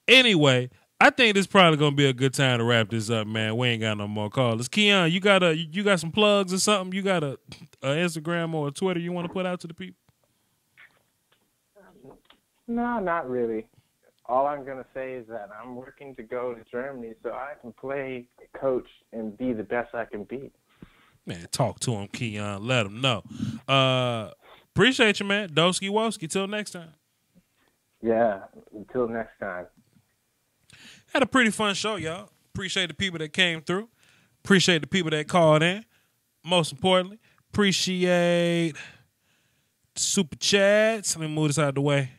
[SPEAKER 1] Anyway, I think this is probably going to be a good time to wrap this up, man. We ain't got no more callers. Keon, you got some plugs or something? You got a Instagram or a Twitter you want to put out to the people?
[SPEAKER 3] No, not really. All I'm going to say is that I'm working to go to Germany so I can play, coach, and be the best I can be.
[SPEAKER 1] Man, talk to him, Keon. Let him know. Appreciate you, man. Doski Woski. Till next time.
[SPEAKER 3] Yeah, until next time.
[SPEAKER 1] Had a pretty fun show, y'all. Appreciate the people that came through. Appreciate the people that called in. Most importantly, appreciate super chats. Let me move this out of the way.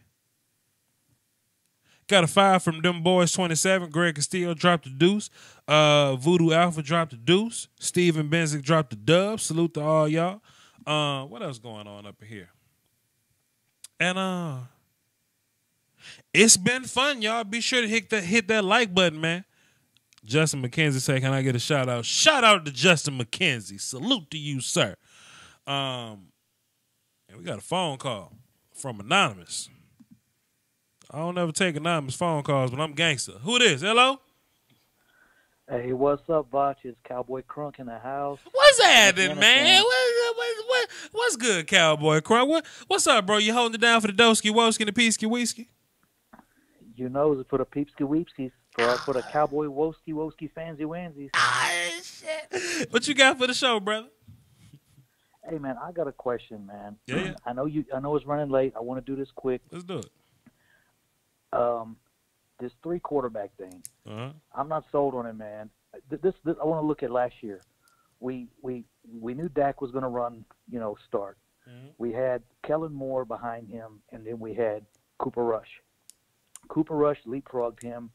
[SPEAKER 1] Got a 5 from them boys 27. Greg Castillo dropped the deuce. Voodoo Alpha dropped the deuce. Steven Benzick dropped the dub. Salute to all y'all. What else going on up in here? And it's been fun, y'all. Be sure to hit that like button, man. Justin McKenzie say, can I get a shout out? Shout out to Justin McKenzie. Salute to you, sir. And we got a phone call from Anonymous. I don't ever take anonymous phone calls, but I'm gangster. Who it is? Hello?
[SPEAKER 7] Hey, what's up, Voch? It's Cowboy Crunk in the house.
[SPEAKER 1] What's happening, man? What's good, Cowboy Crunk? What's up, bro? You holding it down for the Doski Woski and the Peasky Whiskey?
[SPEAKER 7] You know, it's for the Peepsky Weepskies, for the Cowboy Woski Fansy Wansies.
[SPEAKER 1] Ah, shit. What you got for the show, brother?
[SPEAKER 7] Hey, man, I got a question, man.
[SPEAKER 1] Yeah.
[SPEAKER 7] I know it's running late. I want to do this quick.
[SPEAKER 1] Let's do it.
[SPEAKER 7] This 3 quarterback thing.
[SPEAKER 1] Uh-huh.
[SPEAKER 7] I'm not sold on it, man. This I want to look at last year. We knew Dak was going to run, start. Mm-hmm. We had Kellen Moore behind him, and then we had Cooper Rush. Cooper Rush leapfrogged him,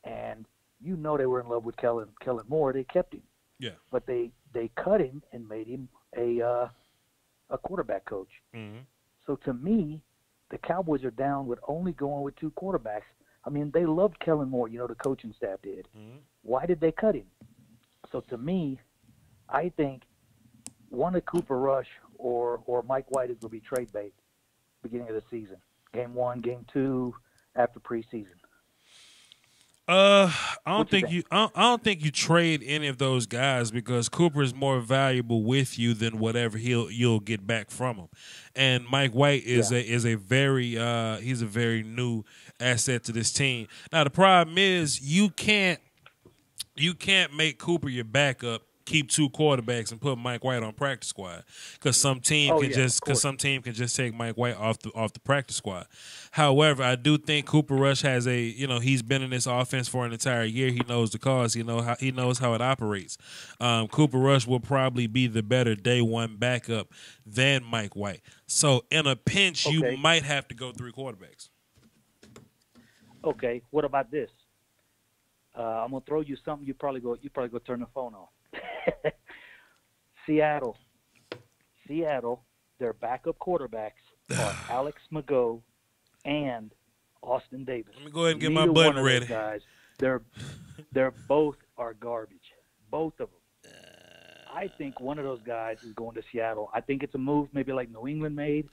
[SPEAKER 7] and they were in love with Kellen Moore. They kept him.
[SPEAKER 1] Yeah.
[SPEAKER 7] But they cut him and made him a quarterback coach.
[SPEAKER 1] Mm-hmm.
[SPEAKER 7] So to me, the Cowboys are down with only going with 2 quarterbacks. I mean, they loved Kellen Moore, the coaching staff did.
[SPEAKER 1] Mm-hmm.
[SPEAKER 7] Why did they cut him? So to me, I think one of Cooper Rush or Mike White is going to be trade bait beginning of the season. Game 1, Game 2, after preseason?
[SPEAKER 1] I don't
[SPEAKER 7] What you
[SPEAKER 1] think I don't think you trade any of those guys because Cooper is more valuable with you than whatever you'll get back from him. And Mike White is a very he's a very new asset to this team. Now the problem is you can't make Cooper your backup, keep two quarterbacks, and put Mike White on practice squad because some team can just take Mike White off the practice squad. However, I do think Cooper Rush has he's been in this offense for an entire year. He knows the cause. He knows how it operates. Cooper Rush will probably be the better day one backup than Mike White. So in a pinch, you might have to go three quarterbacks.
[SPEAKER 7] Okay, what about this? I'm gonna throw you something. You probably go turn the phone off. Seattle, their backup quarterbacks are Alex Mago and Austin Davis.
[SPEAKER 1] Let me go ahead and get my button ready.
[SPEAKER 7] Guys, they're both are garbage. Both of them. I think one of those guys is going to Seattle. I think it's a move maybe like New England made.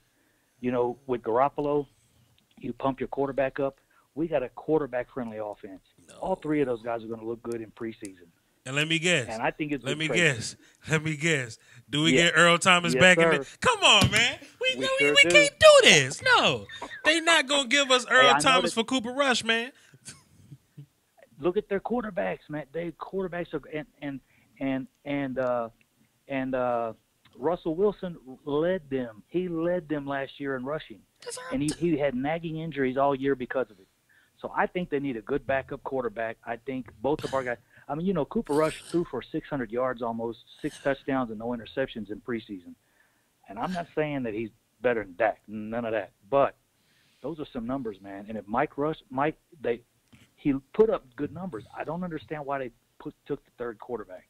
[SPEAKER 7] With Garoppolo, you pump your quarterback up. We got a quarterback-friendly offense. No. All three of those guys are going to look good in preseason.
[SPEAKER 1] And let me guess.
[SPEAKER 7] And I think it's
[SPEAKER 1] Let me guess. Do we get Earl Thomas back in there? Come on, man. We can't do this. No. They not going to give us Earl Thomas for Cooper Rush, man.
[SPEAKER 7] Look at their quarterbacks, man. Their quarterbacks are and Russell Wilson led them. He led them last year in rushing. And he had nagging injuries all year because of it. So I think they need a good backup quarterback. I think both of our guys – I mean, Cooper Rush threw for 600 yards almost, 6 touchdowns and no interceptions in preseason. And I'm not saying that he's better than Dak, none of that. But those are some numbers, man. And if he put up good numbers. I don't understand why they took the third quarterback.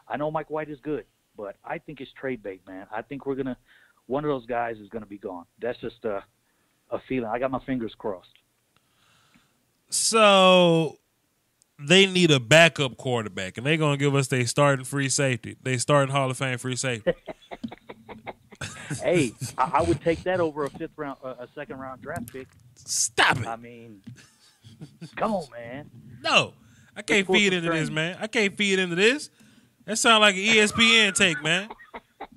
[SPEAKER 7] I know Mike White is good, but I think it's trade bait, man. I think one of those guys is going to be gone. That's just a feeling. I got my fingers crossed.
[SPEAKER 1] So they need a backup quarterback, and they're going to give us their starting free safety. They starting Hall of Fame free safety.
[SPEAKER 7] Hey, I would take that over a second-round draft pick.
[SPEAKER 1] Stop it.
[SPEAKER 7] I mean, come on, man.
[SPEAKER 1] No, I can't feed into this, man. I can't feed into this. That sounds like an ESPN take, man.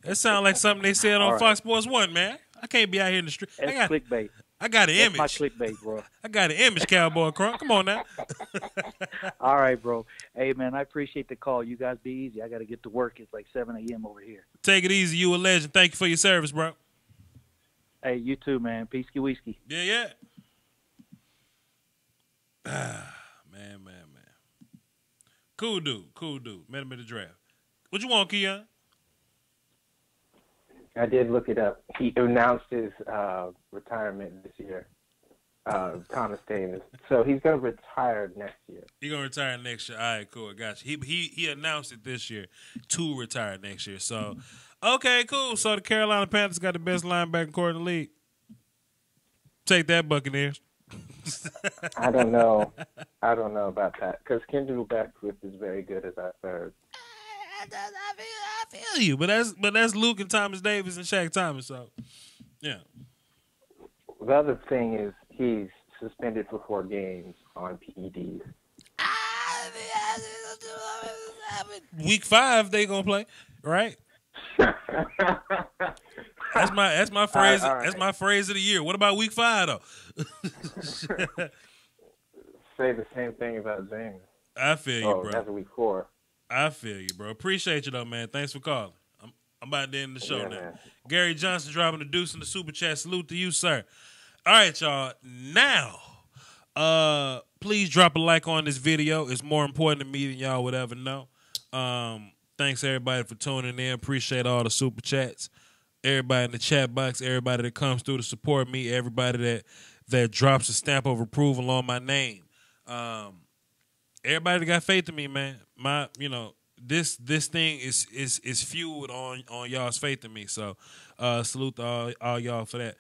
[SPEAKER 1] That sounds like something they said on Fox Sports 1, man. I can't be out here in the street.
[SPEAKER 7] That's clickbait.
[SPEAKER 1] I got an image.
[SPEAKER 7] That's my clickbait, bro.
[SPEAKER 1] I got an image, Cowboy Crunk. Come on now.
[SPEAKER 7] All right, bro. Hey, man, I appreciate the call. You guys be easy. I got to get to work. It's like 7 a.m. over here.
[SPEAKER 1] Take it easy. You a legend. Thank you for your service, bro.
[SPEAKER 7] Hey, you too, man. Peace-ky whiskey.
[SPEAKER 1] Yeah. Man. Cool dude. Met him at the draft. What you want, Keon?
[SPEAKER 3] I did look it up. He announced his retirement this year, Thomas Davis. So he's going to retire next year.
[SPEAKER 1] He's going to retire next year. All right, cool. Gotcha. He announced it this year to retire next year. So, okay, cool. So the Carolina Panthers got the best linebacker core in the league. Take that, Buccaneers.
[SPEAKER 3] I don't know about that because Kendall Beckwith is very good, as I've heard.
[SPEAKER 1] I feel you, but that's Luke and Thomas Davis and Shaq Thomas. So, yeah.
[SPEAKER 3] The other thing is he's suspended for 4 games on PEDs.
[SPEAKER 1] Week 5 they gonna play, right? That's my phrase. All right. That's my phrase of the year. What about week 5 though?
[SPEAKER 3] Say the same thing about James.
[SPEAKER 1] I feel you, bro.
[SPEAKER 3] That's week 4.
[SPEAKER 1] I feel you, bro. Appreciate you, though, man. Thanks for calling. I'm about to end the show now. Man. Gary Johnson dropping the deuce in the super chat. Salute to you, sir. All right, y'all. Now, please drop a like on this video. It's more important to me than y'all would ever know. Thanks, everybody, for tuning in. Appreciate all the super chats. Everybody in the chat box, everybody that comes through to support me, everybody that drops a stamp of approval on my name. Everybody that got faith in me, man. This thing is fueled on y'all's faith in me. So salute to all y'all for that.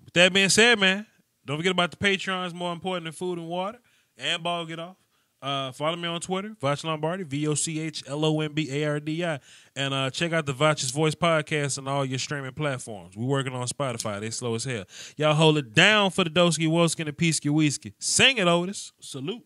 [SPEAKER 1] With that being said, man, don't forget about the Patreon. It's more important than food and water and ball get off. Follow me on Twitter, Vach Lombardi, VOCHLOMBARDI. And check out the Vach's Voice podcast on all your streaming platforms. We're working on Spotify. They slow as hell. Y'all hold it down for the Doski Woski and the Peasky Whiskey. Sing it, Otis. Salute.